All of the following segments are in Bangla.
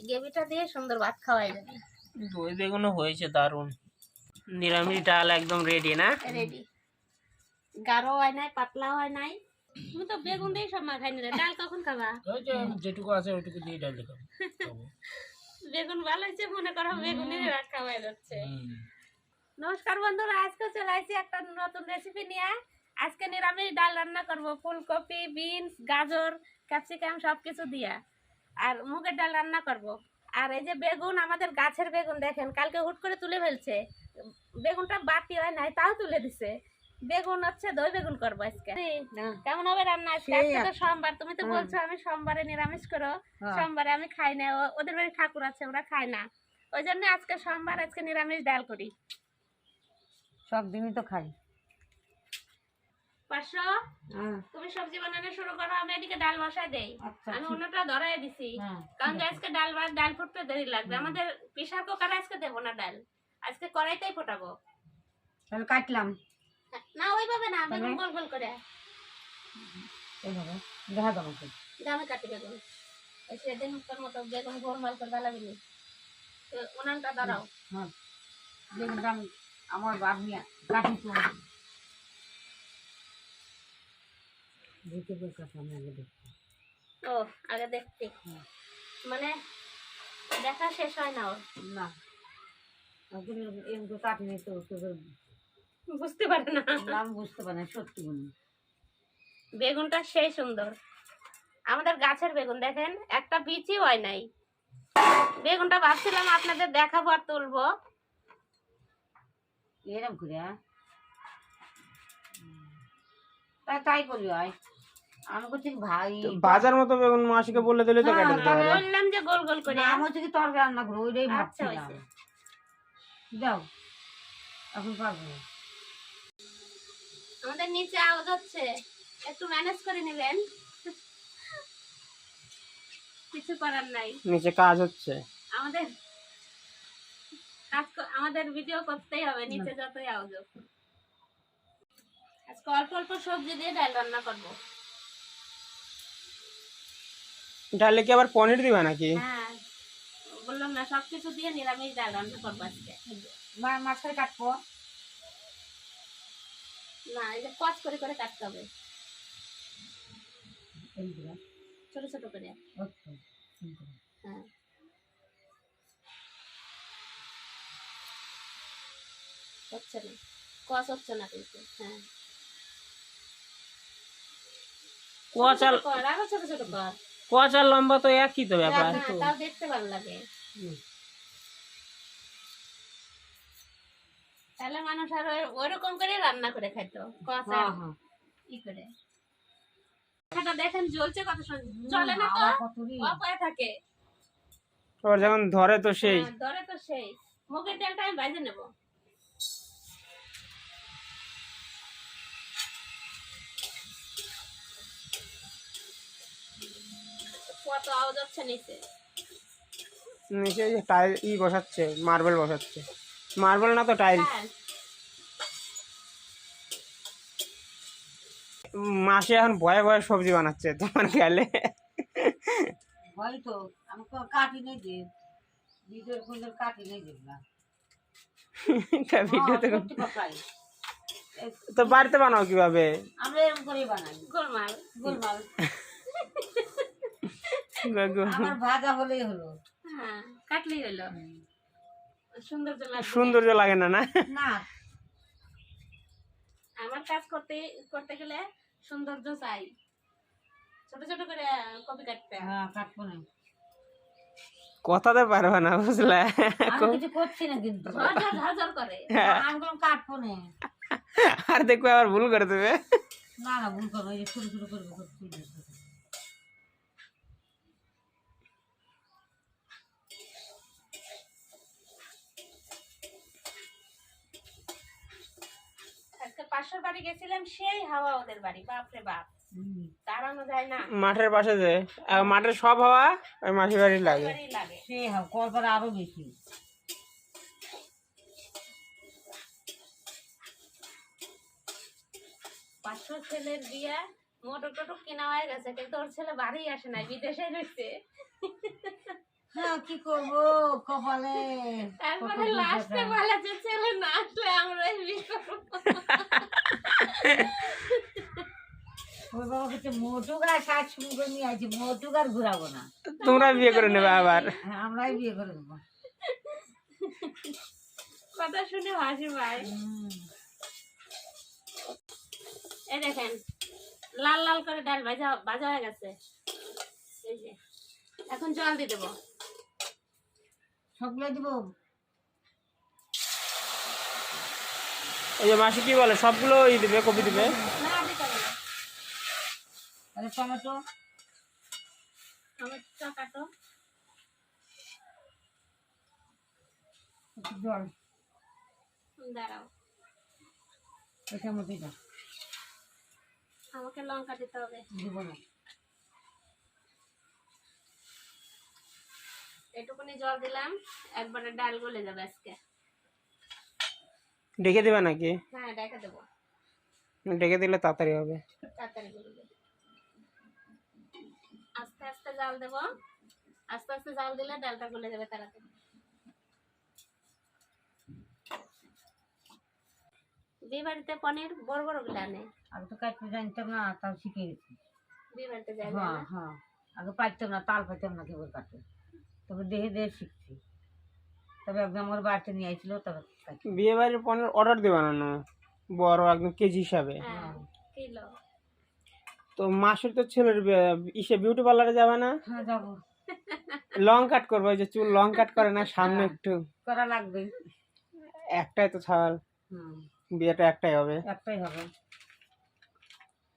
গ্রেভিটা দিয়ে সুন্দর ভাত খাওয়াই যাবে। দই বেগুনও হয়েছে দারুণ। নিরামিষ ডাল একদম রেডি না? রেডি। গাঢ় হয় নাই, পাতলা হয় নাই। তুমি তো বেগুন দিয়ে সব মাখাই নিলে, ডাল কখন খাবা? ওই যে যেটুকু আছে ওইটুকু দিয়ে ডাল খাবো। বেগুন ভালো হয়েছে মনে করো, বেগুনের রাত খাওয়া যাচ্ছে। নমস্কার বন্ধুরা, আজকে চলে আসছি একটা নতুন রেসিপি নিয়ে। আজকে নিরামিষ ডাল রান্না করব, ফুলকপি, বিনস, গাজর, ক্যাপসিকাম সবকিছু দিয়া। আর মুগের ডাল রান্না করব। আর এই যে বেগুন, আমাদের গাছের বেগুন দেখেন, কালকে হুট করে তুলে ফেলছে। বেগুনটা বাতি হয় নাই, তাও তুলে দিছে। বেগুন হচ্ছে দই বেগুন করবো আজকে। কেমন হবে রান্না আজকে? আজকে তো সোমবার, তুমি তো বলছো আমি সোমবারে নিরামিষ করো। সোমবারে আমি খাই না, ওদের বাড়ি ঠাকুর আছে, ওরা খায় না। ওই জন্য আজকে সোমবার, আজকে নিরামিষ ডাল করি। সব দিনই তো খাই। 500 তুমি সবজি বানানো শুরু করো, আমি এদিকে ডাল বসাই দেই। আমি অন্যটা ধরাই দিছি, কারণ আজকে ডাল ফুটতে দেরি লাগবে। আমাদের প্রেসার কুকারে আজকে দেবো না ডাল, আজকে কড়াইতেই ফোটাবো। তাহলে কাটলাম না ওইভাবে না, বেগুন গোল গোল করে এইভাবে দেখা দাও আমাকে। আমি কাটি বেগুন সেদিন মতো বেগুন গোলমাল করে ডালাবি নি। উনানটা ধরাও। হ্যাঁ বেগুনটা আমার বাপ নিয়ে কাটি তো দেখতে দরকার, আমি আগে দেখছি। ও আগে দেখতে মানে দেখা শেষ হয় না ওর। না এমনি কাটিনি তো তোদের বুঝতে পারে না, নাম বুঝতে পারে না, সত্যি বলি। বেগুনটা সেই সুন্দর, আমাদের গাছের বেগুন দেখেন, একটা বিচি হয় নাই। বেগুনটা ভাবছিলাম আপনাদের দেখাবো আর তুলবো। এরকম করে তাই করি হয়। আমি বলছি ভাই বাজার মতো বেগুন মাসিকে বলে দিলে তো কেটে দিতে পারে। বললাম যে গোল গোল করে। আমি হচ্ছে কি তরকারি রান্না করবো, ওইটাই আচ্ছা ভাবছিলাম। হয়েছে, যাও এখন পারবো না। আমাদের নিচে আওয়াজ হচ্ছে, একটু ম্যানেজ করে নেবেন, কিছু করার নাই। নিচে কাজ হচ্ছে, আমাদের আমাদের ভিডিও করতেই হবে, নিচে যতই আওয়াজ হোক। আজকে অল্প অল্প সবজি দিয়ে ডাল রান্না করবো। ডালে কি আবার পনির দিবা নাকি? হ্যাঁ বললাম না, সবকিছু দিয়ে নিরামিষ ডাল রান্না করবো আজকে। মাছটা কাটবো না, এই যে কচ করে করে কাটতে হবে, ছোট ছোট করে। হ্যাঁ হচ্ছে না, কচ হচ্ছে না কিন্তু। হ্যাঁ কোয়াচাল কর, আরো ছোট ছোট কর। কোয়াচাল লম্বা তো একই তো ব্যাপার। হ্যাঁ, তাও দেখতে ভালো লাগে। তাহলে মানুষ আর ওইরকম করে রান্না করে খাইতো। কচা ই করে খাটা দেখেন জ্বলছে কত সুন্দর, চলে না তো অপায় থাকে। ওর যখন ধরে তো সেই। ধরে তো সেই। মুগের ডালটা আমি ভাজে নেব। কত আওয়াজ হচ্ছে নিচে। নিচে যে টাইল বসাচ্ছে, মার্বেল বসাচ্ছে। মার্বেল না তো টাইল। মাসি এখন ভয়ে ভয়ে সবজি বানাচ্ছে তোমার গেলে। হয়তো আমি তো কাটি নেই যে ভিডিওর কোন কাটি নেই দেখলাম। ভিডিওতে তো বাড়িতে বানাও কিভাবে? আমরা এরকম করে বানাই গোলমাল গোলমাল। আমার ভাজা হলেই হলো। হ্যাঁ কাটলেই হলো, সৌন্দর্য লাগে না না? না আমার কাজ করতে করতে গেলে সৌন্দর্য চাই। ছোট ছোট করে কপি কাটতে। হ্যাঁ কাটবো না, কথাতে পারবে না বুঝলে। আমি কিছু করছি না কিন্তু ঝরঝর করে। আমি বললাম কাটবো না, আর দেখবে আবার ভুল করে দেবে। না না ভুল করবো, এই যে ছোট ছোট করবো। আজকে 500 বাড়ি গেছিলাম, সেই হাওয়া ওদের বাড়ি, বাপরে বাপ, দাঁড়ানো যায় না। মাঠের পাশে যে মাঠের সব হাওয়া ওই মাসির বাড়ি লাগে। সেই হাওয়া কলকাতা আরো বেশি। পাঁচশো ছেলের বিয়ে, মোটর টোটর কেনা হয়ে গেছে, কিন্তু ওর ছেলে বাড়ি আসে নাই, বিদেশে রয়েছে। হ্যাঁ কি করবো কপালে তারপরে লাস্টে বলে যে ছেলে না আসলে আমরাই বিয়ে করবো। ওই বাবা কিছু মোটুকার শাক শুরু নিয়ে আছি মোটুকার ঘুরাবো না। তোমরা বিয়ে করে নেবে আবার। হ্যাঁ আমরাই বিয়ে করে দেবো। কথা শুনে হাসি ভাই। এই দেখেন লাল লাল করে ডাল ভাজা ভাজা হয়ে গেছে। এই যে এখন জল দিয়ে দেবো। সবগুলো দিব। এই যে মাসি কি বলে সবগুলো দিবে, কপি দিবে। না দিতে হবে না। তাহলে টমেটো টমেটো কাটো। একটু জল দাঁড়াও এটা মধ্যে দাও। আমাকে লঙ্কা দিতে হবে। দিব না। এটুকুনি জল দিলাম, একবারে ডাল গলে যাবে আজকে। ডেকে দিবে নাকি? হ্যাঁ ডেকে দেবো, ডেকে দিলে তাড়াতাড়ি হবে। তাড়াতাড়ি গলবে। আস্তে আস্তে জাল দেবো, আস্তে আস্তে জাল দিলে ডালটা গলে যাবে তাড়াতাড়ি। বিয়ে বাড়িতে পনির বড় বড় গুলো আনে। আগে তো কাটতে জানতাম না, তাও শিখে গেছি। বিয়ে বাড়িতে যাই হ্যাঁ হ্যাঁ আগে পাইতাম না, তাল পাইতাম না কেবল কাটতে, তবে দেহে দেহে শিখছি। তবে একদম আমার বাড়িতে নিয়ে আসছিল তবে কাটি। বিয়ে বাড়ির পনের অর্ডার দিয়ে বানানো বড় একদম কেজি হিসাবে। হ্যাঁ কিলো। তো মাসির তো ছেলের ইসে বিউটি পার্লারে যাবে না? হ্যাঁ যাবো। লং কাট করবো, ওই যে চুল লং কাট করে না সামনে একটু। করা লাগবে। একটাই তো ছাড়, হুম বিয়েটা একটাই হবে। একটাই হবে।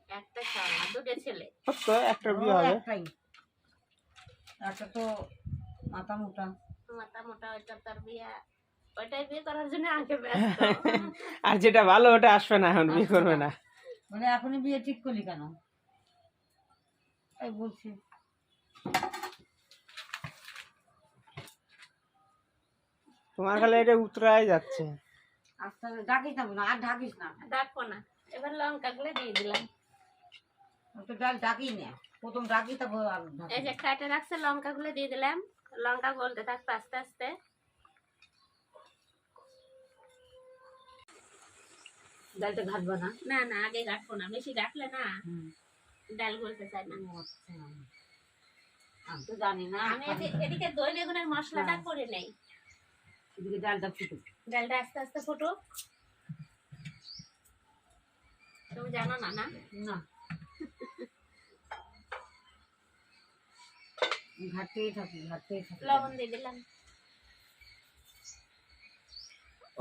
একটা চাল না, দুটো ছেলে। তো একটা বিয়ে ও, হবে। একটাই। একটা তো মাথা মোটা। মাথা মোটা, ওইটা তার বিয়ে, ওইটাই বিয়ে করার জন্য আগে ব্যস্ত। আর যেটা ভালো ওটা আসবে না, এখন বিয়ে করবে না। মানে এখনই বিয়ে ঠিক করলি কেন? এই বলছি তোমার খালি এটা উতরাই যাচ্ছে। আস্তে ডাকিস না, আর ঢাকিস না। ডাকবো না, এবার লঙ্কা গুলো দিয়ে দিলাম। আমি তো ডাল ডাকি না, প্রথম ডাকি তারপর আর ঢাকি। এই যে কাটে রাখছে লঙ্কা গুলো দিয়ে দিলাম, লঙ্কা গলতে থাকবে আস্তে আস্তে। ডালটা ঘাটবা না? না না আগে কাটবো না, বেশি কাটলে না ডাল গলতে চায় না। আচ্ছা আমি তো জানি না। আমি এদিকে দই বেগুনের মশলাটা করে নেই। এদিকে ডালটা ফুটুক। ডালটা আস্তে আস্তে ফুটুক। তুমি জানো না? না না ঘাটতেই থাকি ঘাটতেই থাকি। লবণ দিয়ে দিলাম।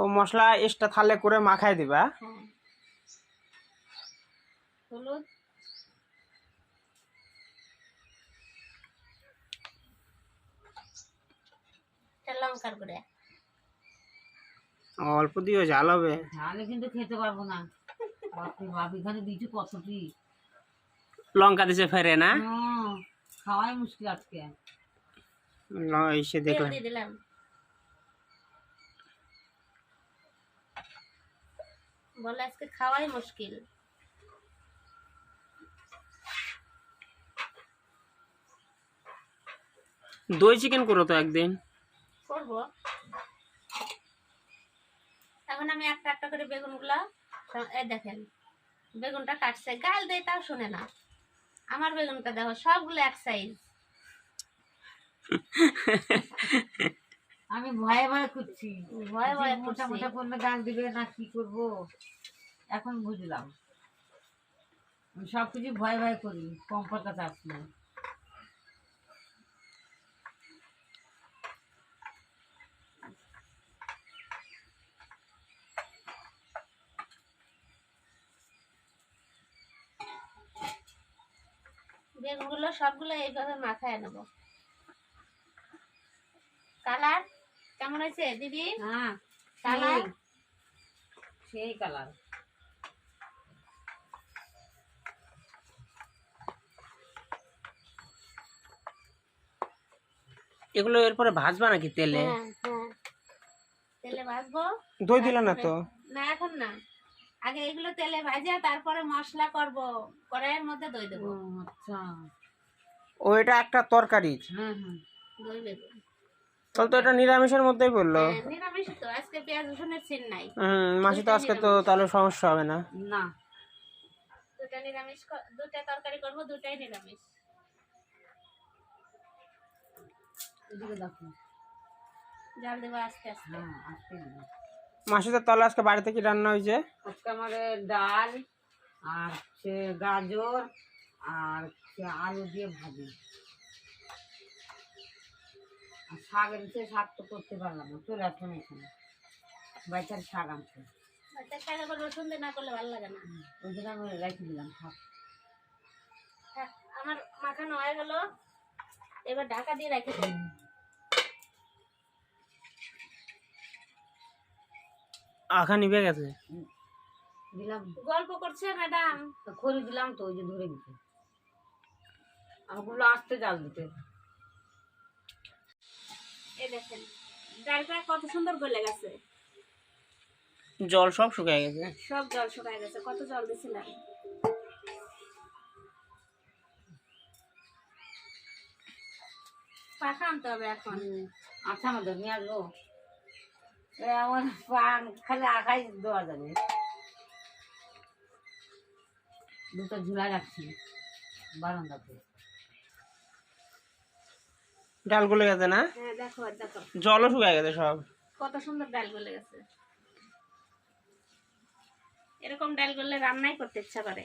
ও মশলা এক্সট্রা থালে করে মাখাই দিবা। হ্যাঁ হলুদ, লঙ্কার গুঁড়া। অল্প দিও, ঝাল হবে। তাহলে কিন্তু খেতে পারবো না। বাপরে বাপ, এখানে দিয়েছি কতটি লঙ্কা দিছে ফেরে না, খাওয়াই মুশকিল আজকে। এসে তেল দেখলাম। দিয়ে দিলাম। বলে আজকে খাওয়াই মুশকিল। দই চিকেন করো তো একদিন। করবো। এখন আমি একটা একটা করে বেগুন গুলা, এই দেখেন বেগুনটা কাটছে, গাল দেয় তাও শুনে না। আমার বেগুনটা দেখো সবগুলো এক সাইজ। আমি ভয়ে ভয়ে করছি, ভয়ে ভয়ে মোটা করছি। মোটা করলে গাল দিবে না, কি করব এখন বুঝলাম। আমি সবকিছু ভয়ে ভয়ে করি, কম পাতা চাষ না। বেগুনগুলো সবগুলো এইভাবে মাখায় নেব। কালার কেমন হয়েছে দিদি? হ্যাঁ কালার সেই কালার। এগুলো এরপরে ভাজবা নাকি তেলে? হ্যাঁ হ্যাঁ তেলে ভাজবো। দই দিলে না তো? না এখন না, আগে এগুলো তেলে ভাজা তারপরে মশলা করব, কড়াইয়ের মধ্যে দই দেবো। আচ্ছা ও এটা একটা তরকারি। হ্যাঁ হ্যাঁ দই বেগুন তাহলে তো এটা নিরামিষের মধ্যেই পড়লো। হ্যাঁ, নিরামিষ তো, আজকে পেঁয়াজ রসুনের সিন নাই। মাসি তো আজকে তো তাহলে সমস্যা হবে না। না দুটা নিরামিষ, দুটা তরকারি করবো, দুটাই নিরামিষ। এদিকে দেখো। জাল দেবো আস্তে আস্তে। হ্যাঁ আসতে মাসি তো তাহলে আজকে বাড়িতে কি রান্না হয়েছে? আজকে আমাদের ডাল আর হচ্ছে গাজর আর হচ্ছে আলু দিয়ে ভাজি আর শাক এনেছে। শাক তো করতে পারলাম না, চলে আসলাম এখানে। বাইচার শাক আনছে, বাচ্চার শাক আবার রসুন দিয়ে না করলে ভালো লাগে না। ওই জন্য আমি রেখে দিলাম শাক। থাক, আমার মাখানো হয়ে গেল, এবার ঢাকা দিয়ে রেখে দিই। আখা নিভে গেছে। দিলাম, গল্প করছে ম্যাডাম। খড়ি দিলাম তো, ওই যে ধরে দিতে। আমাগুলো আসতে জাল দিতে। এই দেখেন ডালটা কত সুন্দর গলে গেছে, জল সব শুকিয়ে গেছে। সব জল শুকায় গেছে। কত জল দিছিলাম। পাখা আনতে হবে এখন। আচ্ছা আমাদের নিয়ে আসবো। আমার পান খালি আখাই দেওয়া যাবে। দুটো ঝুলাই রাখছি বারান্দাতে। ডাল গলে গেছে না? হ্যাঁ দেখো, আর দেখো জলও শুকিয়ে গেছে সব। কত সুন্দর ডাল গলে গেছে। এরকম ডাল গলে রান্নাই করতে ইচ্ছা করে।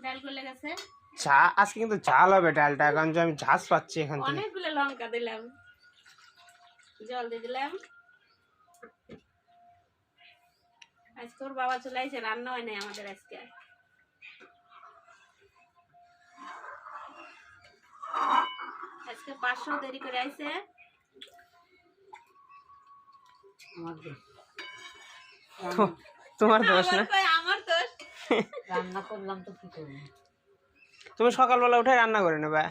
ডাল গলে গেছে। আজকে কিন্তু ঝাল হবে ডালটা, কারণ যে আমি ঝাঁজ পাচ্ছি এখান থেকে। অনেকগুলো লঙ্কা দিলাম, জল দিয়ে দিলাম। আজকে ওর বাবা চলে আসছে, রান্না হয় নাই আমাদের আজকে। আজকে 500 দেরি করে আইছে। আমার দোষ। তোমার দোষ না? আবার কয় আমার দোষ। রান্না করলাম তো কি করবো। তুমি সকালবেলা উঠে রান্না করে নেবে।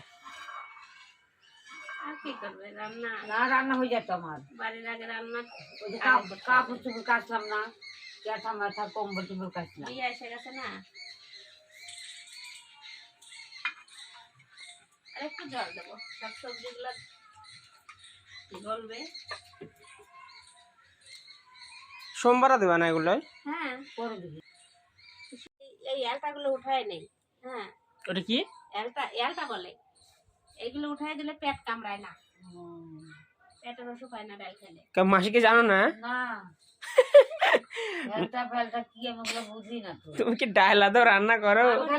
আর কি করবে, রান্না না রান্না হয়ে যেত আমার। বাড়ির আগে রান্না। ওই যে কাপড় চুপড় কাচলাম না, ক্যাঠা মাথা কম্বল টম্বল কাচলাম। বিয়ে এসে গেছে না। আর একটু জল দেবো, সব সবজিগুলো গলবে। সোমবারে দেবে না এগুলো? হ্যাঁ, করে দিবি। এই এলটাগুলো উঠায় নেই। হ্যাঁ, ওটা কি? এলটা বলে। এগুলো উঠায় দিলে পেট কামড়ায় না, পেটের ওষুধ হয় না ডাল খেলে। মাসিকে জানো না? না ফেলটা ফেলটা কি আমি ওগুলো বুঝি না তো। তুমি কি ডাল আদৌ রান্না করো? ওরা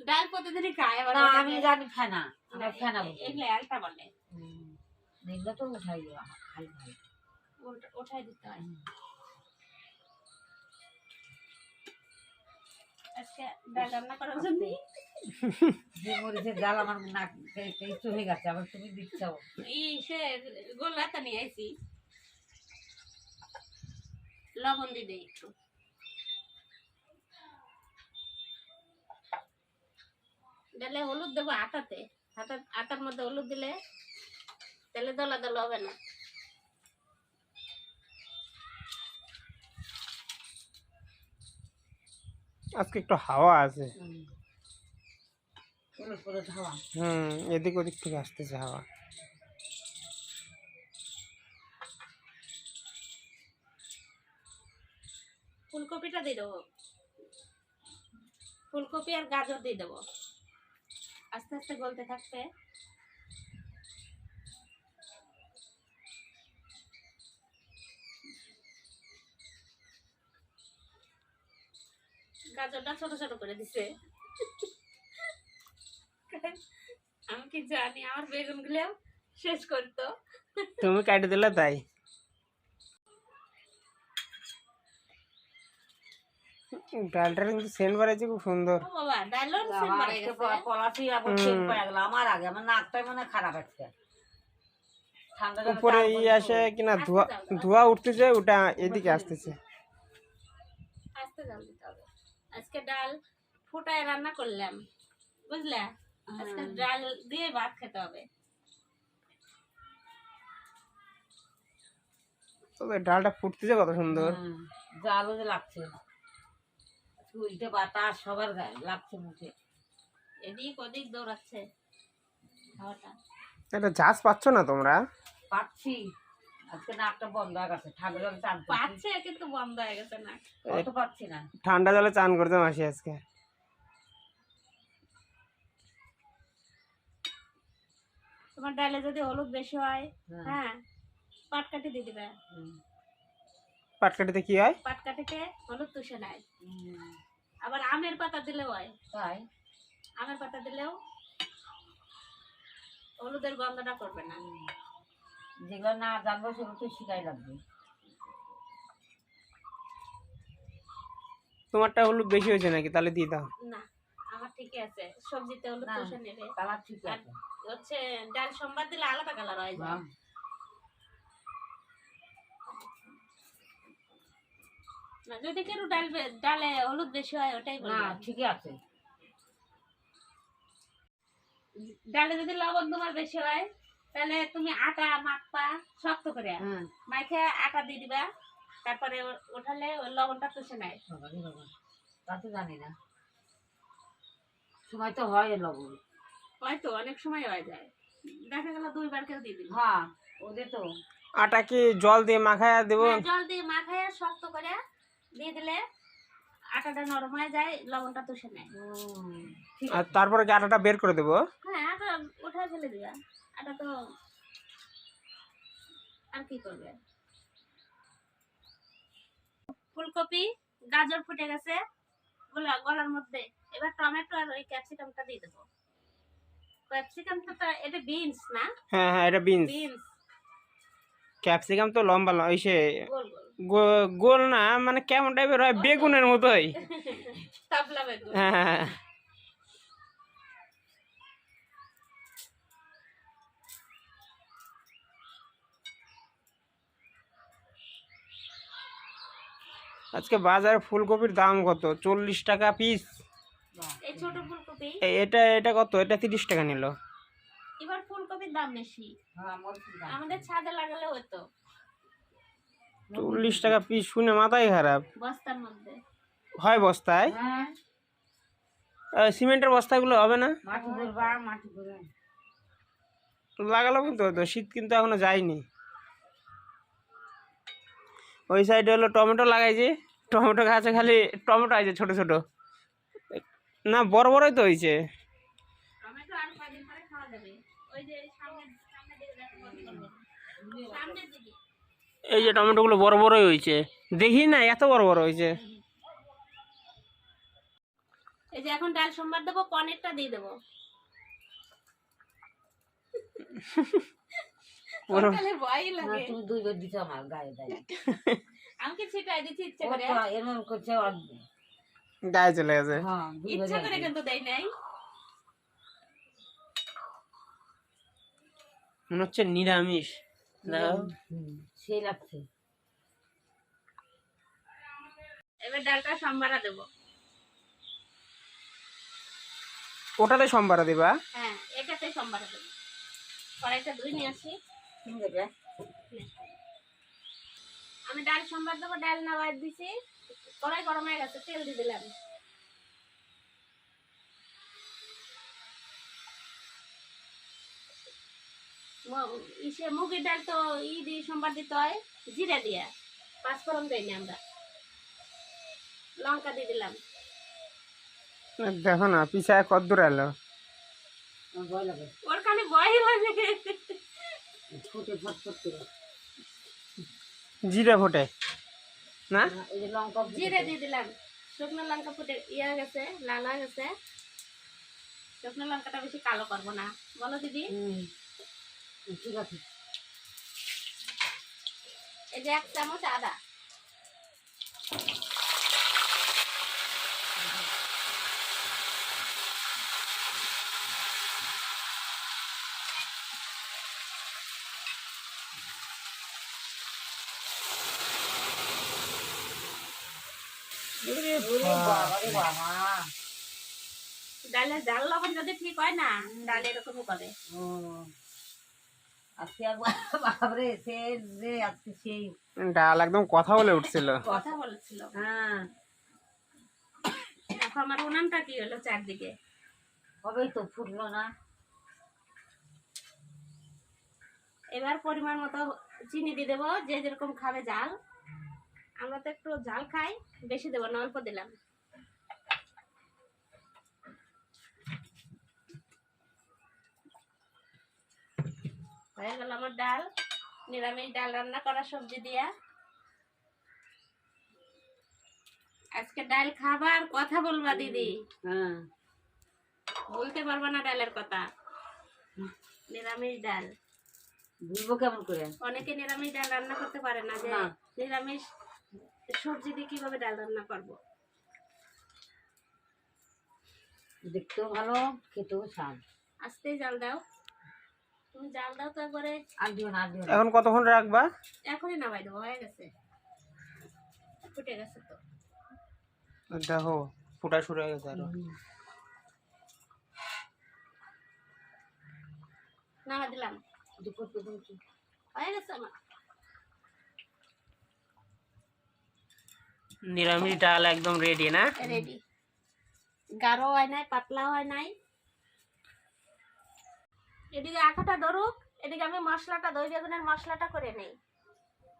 ডাল প্রতিদিনই খায় আবার। না আমি জানি ফেনা, আমরা ফেনা বুঝি। এগুলো এলটা বলে। এগুলো তো উঠাই দেওয়া খাই খাই। উঠাই দিতে হয়। আজকে ডাল রান্না করার জন্য যে মরিচের জাল আমার নাক চলে গেছে, আবার তুমি দিচ্ছ। সে গোলাটা নিয়ে আইছি, লবণ দিয়ে দেই একটু। ডালে হলুদ দেবো আটাতে। আটার মধ্যে হলুদ দিলে তাহলে দলা দলা হবে না। আজকে একটু হাওয়া আছে। হাওয়া এদিক ওদিক থেকে আসতেছে হাওয়া। ফুলকপিটা দিয়ে দেবো, ফুলকপি আর গাজর দিয়ে দেবো। আস্তে আস্তে গলতে থাকবে। গাজরটা ছোট ছোট করে দিছে। আমি কি জানি আমার বেগুন গুলো শেষ করতো। তুমি কাটে দিলে তাই। ডালটা কিন্তু সেন্ট বাড়াইছে খুব সুন্দর। ও বাবা, ডালও সেন্ট বাড়াই গেছে। পলাশি আবার চেন পড়ে গেল আমার আগে। আমার নাকটাই মানে খারাপ আছে। ঠান্ডা উপরে আসে কিনা ধোয়া ধোয়া উঠতেছে, ওটা এদিকে আসতেছে। আস্তে জাল দিতে হবে। আজকে ডাল ফুটায় রান্না করলাম, বুঝলে? আজকে ডাল দিয়ে ভাত খেতে হবে। তবে ডালটা ফুটতেছে কত সুন্দর। জালও যে লাগছে। উল্টে বাতাস সবার গায়ে লাগছে মুখে। এদিক ওদিক দৌড়াচ্ছে হাওয়াটা। একটা ঝাঁজ পাচ্ছ না তোমরা? পাচ্ছি, আজকে নাকটা বন্ধ হয়ে গেছে, ঠান্ডা জলে চান করছি। পাচ্ছে কিন্তু বন্ধ হয়ে গেছে না। অত পাচ্ছি না। ঠান্ডা জলে চান করতে মাসি আজকে। তোমার ডালে যদি হলুদ বেশি হয়, হ্যাঁ। হ্যাঁ, পাটকাঠি দিয়ে দিবে। পাটকাঠিতে কি হয়? পাটকাঠিতে হলুদ চুষে নেয়। হুম। আবার আমের পাতা দিলেও হয়। তাই আমের পাতা দিলেও হলুদের গন্ধটা করবে না। যেগুলো না জানবো সেগুলো তো শিখাই লাগবে। তোমারটা হলুদ বেশি হয়েছে নাকি? তাহলে দিয়ে দাও। না, আমার ঠিকই আছে। সবজিতে হলুদ না। চুষে নেবে। কালার ঠিক আর আছে। হচ্ছে ডাল সোমবার দিলে আলাদা কালার হয়ে যায়। বাহ। না, যদি কেউ ডালে হলুদ বেশি হয় ওটাই না বলবো। ঠিকই আছে। ডালে যদি লবণ তোমার বেশি হয় তাহলে তুমি আটা মাখবা শক্ত করে, হ্যাঁ। মাখে আটা দিয়ে দিবা, তারপরে ওঠালে ওই লবণটা চুষে নেয়। বাবারে বাবা, তা তো জানি না। সময় তো হয় লবণ। হয়তো অনেক সময় হয়ে যায়, দেখা গেল 2 বার কেউ দিয়ে দিল। হ্যাঁ, ওদের তো আটা কি জল দিয়ে মাখায় দেবো? হ্যাঁ, জল দিয়ে মাখায় শক্ত করে দিয়ে দিলে আটাটা নরম হয়ে যায়, লবণটা চুষে নেয়। ঠিক আর আছে। তারপরে কি আটাটা বের করে দেবো? হ্যাঁ, আটা উঠায় ফেলে দিবা। আটা তো আর কি করবে। ফুলকপি গাজর ফুটে গেছে গলার মধ্যে, এবার টমেটো আর ওই ক্যাপসিকামটা দিয়ে দেবো। ক্যাপসিকামটা তো এটা বিনস না? হ্যাঁ হ্যাঁ, এটা বিনস। বিনস ক্যাপসিকাম তো লম্বা ওই সে গোল গোল গোল না, মানে কেমন টাইপের হয়, বেগুনের মতোই। তাবলা বেগুন। হ্যাঁ। আজকে বাজারে ফুলকপির দাম কত? 40 টাকা পিস। এই ছোট ফুলকপি এটা এটা কত? এটা 30 টাকা নিল। এবার ফুলকপির দাম বেশি, হ্যাঁ, আমার ঠিক আছে। আমাদের ছাদে লাগালে হতো। 40 টাকা পিস শুনে মাথাই খারাপ। বস্তার মধ্যে হয় বস্তায়? হ্যাঁ, সিমেন্টের বস্তাগুলো হবে না? মাটি করবা, মাটি করে। লাগালো কিন্তু হতো, শীত কিন্তু এখনো যায়নি। ওই সাইডে হলো টমেটো লাগাইছে, টমেটো গাছে খালি টমেটো আছে ছোট ছোট, না বড় বড়ই তো হয়েছে। টমেটো আর কয়দিন পরে খাওয়া যাবে। ওই যে সামনে দিকে দেখো, সামনের দিকে। এই যে টমেটোগুলো বড় বড়ই হয়েছে, দেখি না এত বড় বড় হয়েছে। এই যে এখন ডাল সোমবার দেবো, পনিরটা দিয়ে দেবো। সকালে ভয়ই না, লাগে। তুমি 2 বার দিছো আমার গায়ে গায়ে। আমি কি ছিটাই দিচ্ছি ইচ্ছে ও করে? তো এমন করছে গায়ে চলে গেছে। হ্যাঁ, 2 ইচ্ছা করে বার। কিন্তু দেই নাই। মনে হচ্ছে নিরামিষ। দাও। সেই লাগছে। এবার ডালটা সম্বারা দেবো। ওটাতে সম্বারা দিবা? হ্যাঁ, এটাতে সম্বারা দেবো। কড়াইটা ধুয়ে নিয়ে আসি। তুমি দেবে? আমি ডাল সম্বার দেবো, ডাল নামাই দিছি, কড়াই গরম হয়ে গেছে, তেল দিয়ে দিলাম। মুগের ডাল তো দিয়ে সোমবার দিতে হয় জিরা দিয়া, 5 ফোড়ন দেয়নি আমরা। লঙ্কা দিয়ে দিলাম। দেখো না পিছায় কত দূর এলো। আমার ভয় লাগে। ওর কানে ভয় লাগে। ফুটে ফটফট করে। জিরা ফোটে না? এই যে লঙ্কা জিরে দিয়ে দিলাম। শুকনো লঙ্কা ফুটে ইয়ে গেছে, লাল হয়ে গেছে। শুকনো লঙ্কাটা বেশি কালো করবো না, বলো দিদি। ঠিক আছে। এই যে 1 চামচ আদা। বাবারে বাবা। ডালের জাল লবণ যদি ঠিক হয় না, ডাল এরকমই করে। আজকে একবার বাবারে সে যে আজকে সেই ডাল একদম কথা বলে উঠছিল। কথা বলছিল। হ্যাঁ দেখো আমার উনানটা কি হলো চারদিকে। হবেই তো, ফুটলো না। এবার পরিমাণ মতো চিনি দিয়ে দেবো, যে যেরকম খাবে ঝাল। আমরা তো একটু ঝাল খাই, বেশি দেবো না, অল্প দিলাম। হয়ে গেল আমার ডাল, নিরামিষ ডাল রান্না করা সবজি দিয়া। আজকে ডাল খাবা আর কথা বলবা দিদি, হ্যাঁ, বলতে পারবা না ডালের কথা। নিরামিষ ডাল, বুঝবো কেমন করে? অনেকে নিরামিষ ডাল রান্না করতে পারে না, যে না। নিরামিষ সবজি দিয়ে কিভাবে ডাল রান্না করবো। দেখতেও ভালো, খেতেও স্বাদ। আস্তেই জাল দাও, তুমি জাল দাও তো একবারে। আর দিও না, আর দিও না। এখন কতক্ষণ রাখবা? এখনই নামাই দেবো, হয়ে গেছে, ফুটে গেছে তো। দেখো ফুটা শুরু হয়ে গেছে আরো। নামা দিলাম, দুপুর পর্যন্ত হয়ে গেছে আমার। নিরামিষ ডাল একদম রেডি না? রেডি, গাঢ় হয় নাই, পাতলা হয় নাই। এদিকে আটাটা ধরুক, এদিকে আমি মশলাটা, দই বেগুনের মশলাটা করে নেই।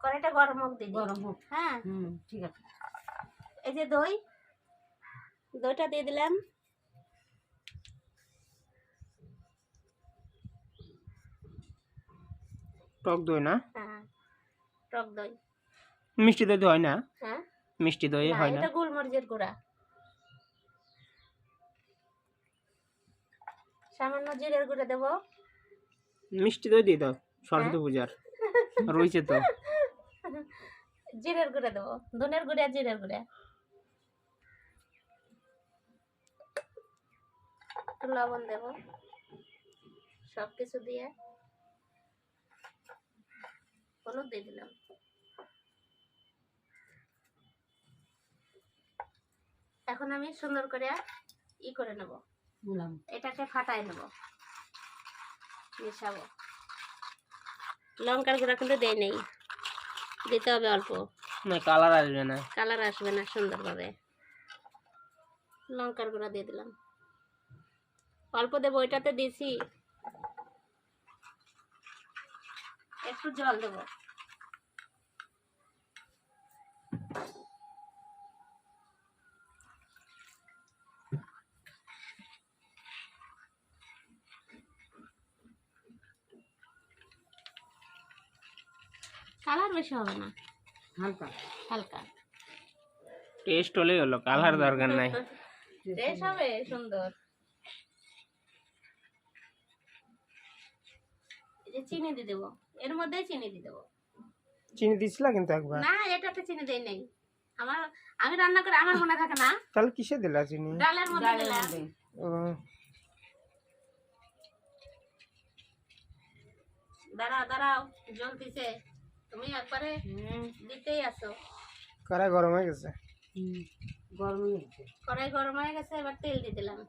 কড়াইটা গরম হোক দিদি। গরম হোক। হ্যাঁ, ঠিক আছে। এই যে দইটা দিয়ে দিলাম। টক দই না? হ্যাঁ, টক দই। মিষ্টি দই তো হয় না? হ্যাঁ, মিষ্টি দই না, হয় না? এটা গোলমরিচের গুঁড়া। সামান্য জিরের গুঁড়া দেবো। মিষ্টি দই দিয়ে দাও, সরস্বতী পূজার রয়েছে তো। জিরের গুঁড়া দেবো, ধনের গুঁড়া, জিরের গুঁড়া, একটু লবণ দেবো, সবকিছু দিয়ে। হলুদ দিয়ে দিলাম। এখন আমি সুন্দর করে করে নেব, এটাকে ফাটাই নেব, মেশাবো। লঙ্কার গুঁড়া কিন্তু দেয় নেই, দিতে হবে অল্প, না কালার আসবে না। কালার আসবে না সুন্দরভাবে। লঙ্কার গুঁড়া দিয়ে দিলাম, অল্প দেবো, ওইটাতে দিয়েছি। একটু জল দেবো। কালার বেশি হবে না, হালকা হালকা টেস্ট হলেই হলো, কালার দরকার নাই। বেশ হবে সুন্দর। এই যে চিনি দিয়ে দেবো, এর মধ্যে চিনি দিয়ে দেবো। চিনি দিছিলা কিন্তু একবার? না, এটাতে চিনি দেই নেই। আমি রান্না করে আমার মনে থাকে না। তাহলে কিসে দিলা চিনি? ডালের মধ্যে দিলাম। ও, দাঁড়াও জ্বলতিছে, তুমি একবারে দিতেই আসো। কড়াই গরম হয়ে গেছে। গরম হয়ে গেছে। কড়াই গরম হয়ে গেছে, এবার তেল দিয়ে দিলাম,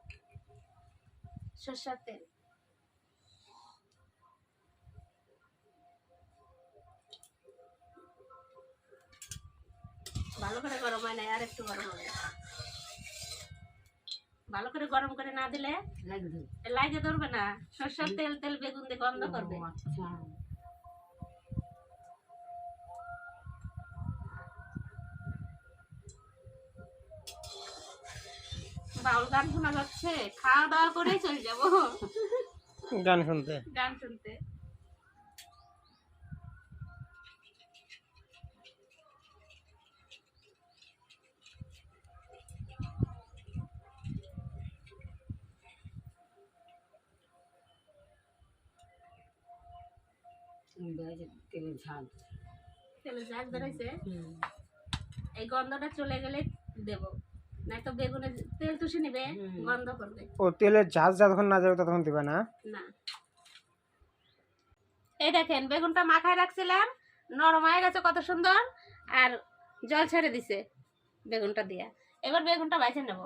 সরষের তেল। ভালো করে গরম হয় নাই, আর একটু গরম হবে। ভালো করে গরম করে না দিলে লাগে ধরবে না, সরষের তেল বেগুন দিয়ে গন্ধ করবে। আচ্ছা, বাউল গান শোনা যাচ্ছে, খাওয়া দাওয়া করেই চলে যাবো গান শুনতে। গান শুনতে। তেলের ঝাল। তেলের ঝাঁজ বেরোইছে, এই গন্ধটা চলে গেলে দেবো, নয়তো বেগুনে তেল চুষে নিবে, গন্ধ করবে। ও তেলের ঝাঁজ যতক্ষণ না যাবে ততক্ষণ দিবা না? না, এই দেখেন বেগুনটা মাখায় রাখছিলাম, নরম হয়ে গেছে কত সুন্দর, আর জল ছেড়ে দিছে বেগুনটা দিয়া। এবার বেগুনটা বাইছে নেব।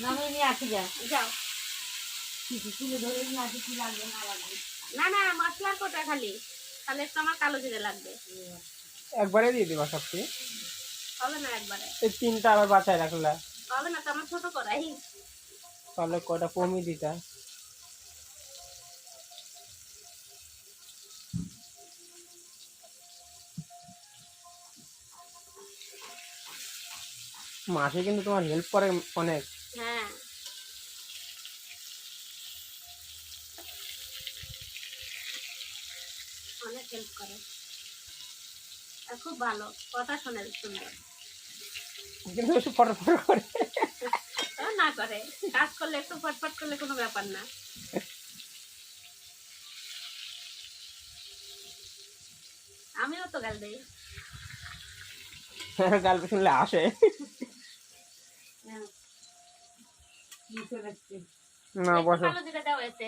নামিয়ে নিয়ে আসি, যাও। তুলে ধরে নিয়ে আসি, কি লাগবে না লাগবে। না, মশলার কোটা খালি একটু আমার কালো জিরে লাগবে। একবারে দিয়ে দিবা সবটি? হবে না একবারে, এই 3টা আবার বাঁচায় রাখলা, হবে না তো আমার ছোট কড়াই। তাহলে কয়টা কমই দিতা। মাসে কিন্তু তোমার হেল্প করে অনেক। হ্যাঁ, অনেক হেল্প করে আর খুব ভালো কথা শোনে সুন্দর। কিন্তু একটু ফটফট করে। তা না করে, কাজ করলে একটু ফটফট করলে কোনো ব্যাপার না। আমিও তো গাল দিই। গল্প শুনলে আসে। হ্যাঁ, নিচে রাখছি। না একটু বসো। কালো জিরা দেওয়া হয়েছে।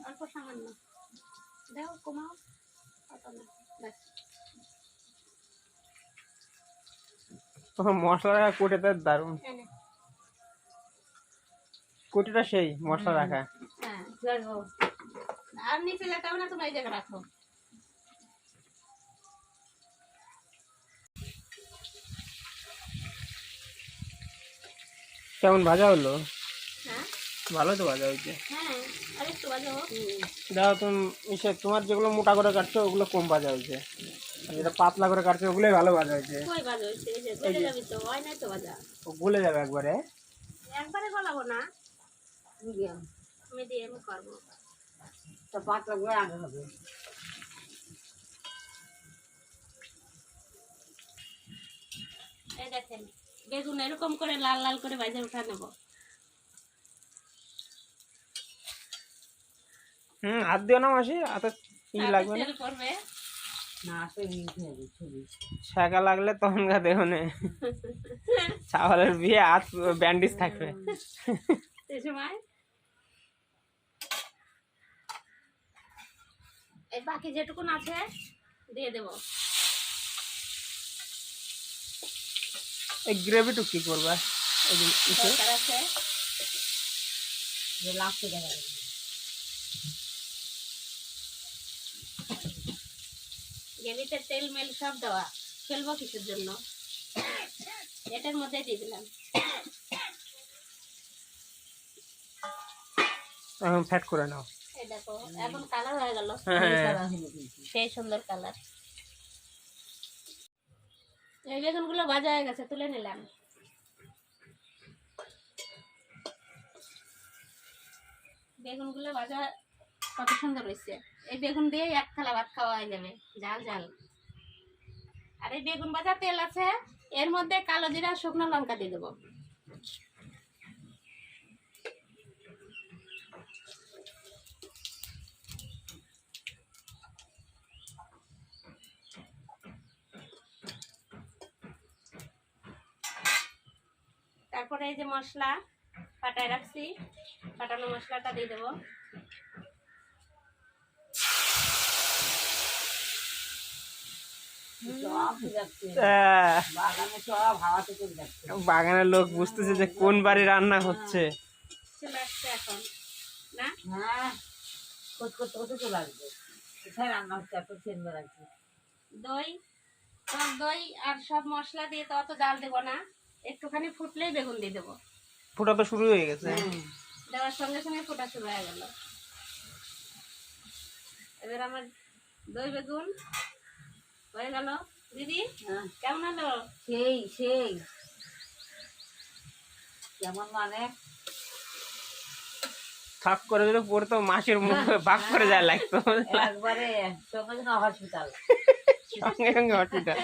অল্প সামান্য দাও, কমাও, অত না, ব্যাস। তোমার মশলা কোটিটা দারুণ, এনে। কোটিটা সেই মশলা রাখা। হ্যাঁ, চলবো। আর নিচে যেতে হবে না, তোমরা এই জায়গায় রাখো। কেমন ভাজা হলো? হ্যাঁ ভালো তো ভাজা হয়েছে। হ্যাঁ, আর একটু বাজাবো। দেখো তুমি তোমার যেগুলো মোটা করে কাটছো ওগুলো কম ভাজা হয়েছে, আর যেটা পাতলা করে কাটছো ওগুলোই ভালো ভাজা হয়েছে। কই বাজা হয়েছে? এই যে গলে যাবি তো, হয় নাই তো বাজা। ও গলে যাবে একবারে। একবারে গলাবো না, মিডিয়াম। মিডিয়াম করবো। তো পাতলা করে আগে হবে। এই দেখেন, বেগুন এরকম করে লাল লাল করে ভাজা উঠা নেবো। হাত দিও না মাসি, হাতে লাগবে না। তেল পড়বে। না তো নিতে হবে ছবি। শাঁকা লাগলে তখন গা দেহ নে, চাওয়ালের বিয়ে হাত ব্যান্ডেজ থাকবে। এই সময় এই বাকি যেটুকুন আছে দিয়ে দেবো। এই গ্রেভিটুকু কি করবা? এই যে ইসে দরকার আছে যে লাগতে দেখা যাবে। গ্রেভিতে তেল মেল সব দেওয়া, ফেলবো কিসের জন্য? এটার মধ্যে দিয়ে দিলাম। এখন ফ্যাট করে নাও। এই দেখো এখন কালার হয়ে গেল, হ্যাঁ, সেই সুন্দর কালার। এই বেগুনগুলো ভাজা হয়ে গেছে, তুলে নিলাম। বেগুনগুলো ভাজা কত সুন্দর হয়েছে। এই বেগুন দিয়ে এক থালা ভাত খাওয়া হয়ে যাবে, ঝাল ঝাল। আর এই বেগুন ভাজা তেল আছে, এর মধ্যে কালো জিরা শুকনো লঙ্কা দিয়ে দেবো। তারপরে এই যে মশলা পাটায় রাখছি, পাটানো মশলাটা দিয়ে দেবো। সব যাচ্ছে আহ, বাগানে, সব হাওয়াতে চলে যাচ্ছে। বাগানের লোক বুঝতেছে যে কোন বাড়ি রান্না হচ্ছে। চলে আসছে এখন না? হ্যাঁ, করতে করতে চলে আসবে। কোথায় রান্না হচ্ছে এত সেন বেড়াচ্ছে। দই, টক দই আর সব মশলা দিয়ে তো অত জাল দেবো না, একটুখানি ফুটলেই বেগুন দিয়ে দেবো। ফোটা তো শুরু হয়ে গেছে। দেওয়ার সঙ্গে সঙ্গে ফোটা শুরু হয়ে গেল। এবার আমার দই বেগুন হয়ে গেল। দিদি হ্যাঁ, কেমন হলো? সেই সেই কেমন মানে থাক করে দিলে পরে তো মাসের মুখে ভাগ করে যায় লাগতো। একবারে সঙ্গে সঙ্গে হসপিটাল। সঙ্গে সঙ্গে হসপিটাল।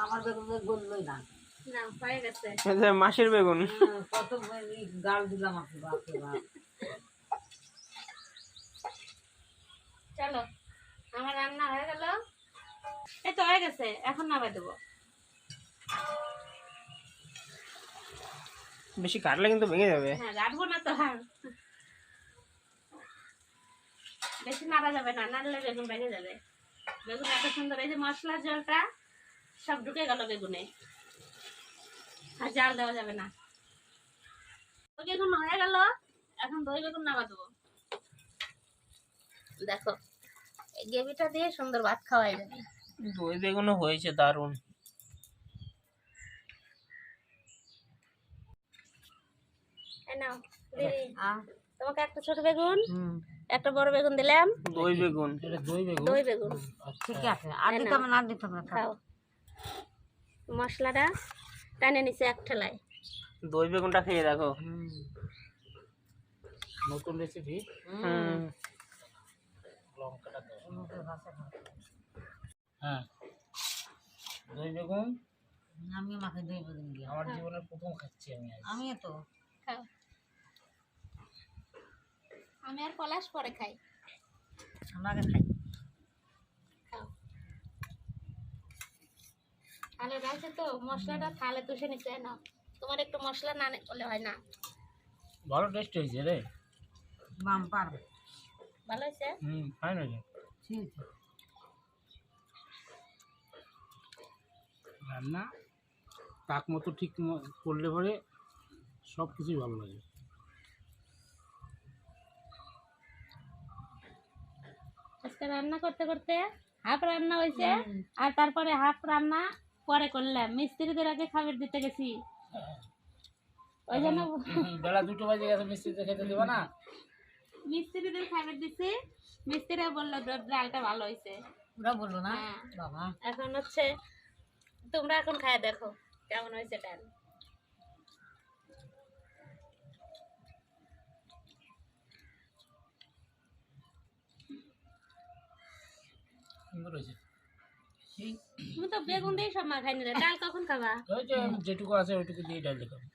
আমার বেগুন গললই না। না হয়ে গেছে। এই যে মাসের বেগুন। কত গাল দিলাম আপনি, বাপরে বাপ। চলো আমার রান্না হয়ে গেল, এই তো হয়ে গেছে, এখন নামাই দেবো। বেশি কাটলে কিন্তু ভেঙে যাবে। হ্যাঁ রাখবো না তো, আর বেশি নাড়া যাবে না, নাড়লে বেগুন ভেঙে যাবে। বেগুন এত সুন্দর, এই যে মশলার জলটা সব ঢুকে গেল বেগুনে, আর জাল দেওয়া যাবে না। বেগুন হয়ে গেল, এখন দই বেগুন নামা দেবো। দেখো এই গ্রেভিটা দিয়ে সুন্দর ভাত খাওয়াই যাবে। দই বেগুনও হয়েছে দারুণ। এই নাও দিদি, আর তোমাকে একটা ছোট বেগুন, একটা বড় বেগুন দিলাম। দই বেগুন। এটা দই বেগুন। দই বেগুন ঠিক আছে, আর দিতে হবে না, আর দিতে হবে না, খাও। মশলাটা টানে নিচে এক ঠেলায়। দই বেগুনটা খেয়ে দেখো। নতুন রেসিপি। হুম। লঙ্কাটা দাও। হ্যাঁ, দই বেগুন আমি মাকে দই বেগুন দিই। আমার জীবনের প্রথম খাচ্ছি আমি আজ। আমি তো খাও। আমি আর পলাশ পরে খাই। আমাকে খাই। খাও। থালে ডালছে তো মশলাটা থালে তুষে নিতে হয় না, তোমার একটু মশলা না করলে হয় না। ভালো টেস্ট হয়েছে রে। বাম্পার। ভালো হয়েছে? ফাইন হয়েছে। ঠিক আছে। রান্না পাক মতো ঠিক করলে পরে সব কিছুই ভালো লাগে। আজকে রান্না করতে করতে হাফ রান্না হয়েছে, আর তারপরে হাফ রান্না পরে করলাম। মিস্ত্রিদের আগে খাবার দিতে গেছি, ওই জন্য বেলা 2টো বাজে গেছে, মিস্ত্রিতে খেতে দেবো না। মিস্ত্রিদের খাবার দিছি। মিস্ত্রিরা বললো ডালটা ভালো হয়েছে। ওরা বললো না হ্যাঁ। বাবা, এখন হচ্ছে তোমরা এখন খায় দেখো কেমন হয়েছে ডাল। সুন্দর হয়েছে। তুমি তো বেগুন দিয়ে সব মাখাই নিলে, ডাল কখন খাবা? ওই যে যেটুকু আছে ওইটুকু দিয়ে ডাল খাবো।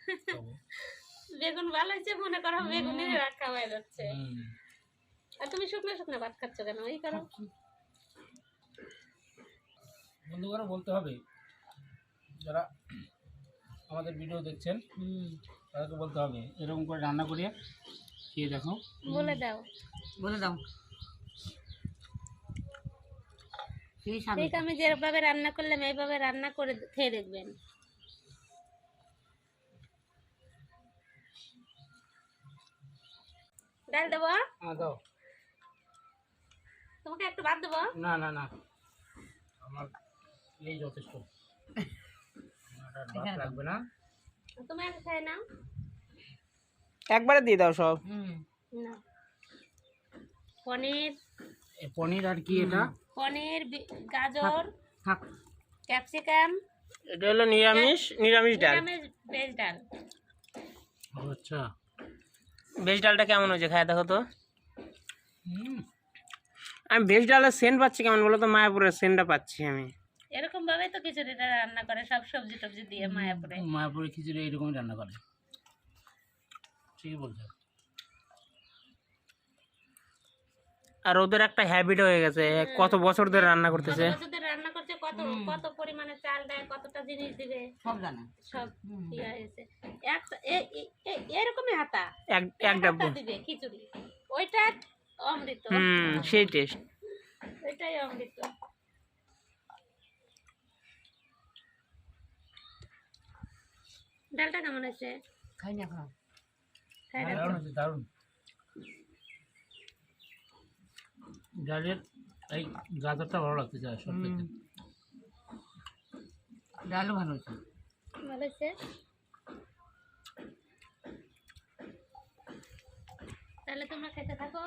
বেগুন ভালো হয়েছে মনে করো, বেগুনের রাত খাওয়াই যাচ্ছে। আর তুমি শুকনো শুকনো ভাত খাচ্ছ কেন? ওই করো। বন্ধুরা বলতে হবে, যারা আমাদের ভিডিও দেখছেন তাদেরকে বলতে হবে এরকম করে রান্না করিয়ে খেয়ে দেখো। বলে দাও। বলে দাও। সেই স্বাদ। ঠিক আমি যেভাবে রান্না করলাম এইভাবে রান্না করে খেয়ে দেখবেন। ডাল দেবো? হ্যাঁ দাও। তোমাকে একটু ভাত দেবো? না না না, আমার এই যথেষ্ট। আমার আর ভাত লাগবে না। তুমি আগে খাই নাও। একবারে দিয়ে দাও সব। না, পনির, পনির আর কি এটা? পনির, গাজর, থাক। ক্যাপসিকাম, এটা হলো নিরামিষ নিরামিষ ডাল। নিরামিষ ভেজ ডাল। আচ্ছা। ভেজ ডালটা কেমন হয়েছে খায় দেখো তো। হুম, আমি ভেজ ডালের সেন্ট পাচ্ছি কেমন বলো তো, মায়াপুরের সেন্টটা পাচ্ছি আমি। এরকম ভাবে তো খিচুড়িটা রান্না করে, সব সবজি টবজি দিয়ে মায়াপুরে। মায়াপুরে খিচুড়ি এইরকমই রান্না করে। ঠিকই বলছো। আর ওদের একটা হ্যাবিট হয়ে গেছে, কত বছর ধরে রান্না করতেছে। কতদের রান্না করছে, কত কত পরিমাণে চাল দেয়, কতটা জিনিস দিবে, সব জানে। সব ইয়ে হয়েছে। এরকমই হাতা এক এক ডাব্বু। হাতা দিবে খিচুড়ি, ওইটা অমৃত। সেই টেস্ট। ওইটাই অমৃত। ডালটা কেমন হয়েছে? খাই না এখন। খাই দেখো। দারুণ হয়েছে, দারুণ। ডালের এই গাজরটা ভালো লাগতেছে আর সব থেকে। ডালও ভালো হয়েছে। ভালো হয়েছে? তাহলে তোমরা খেতে থাকো।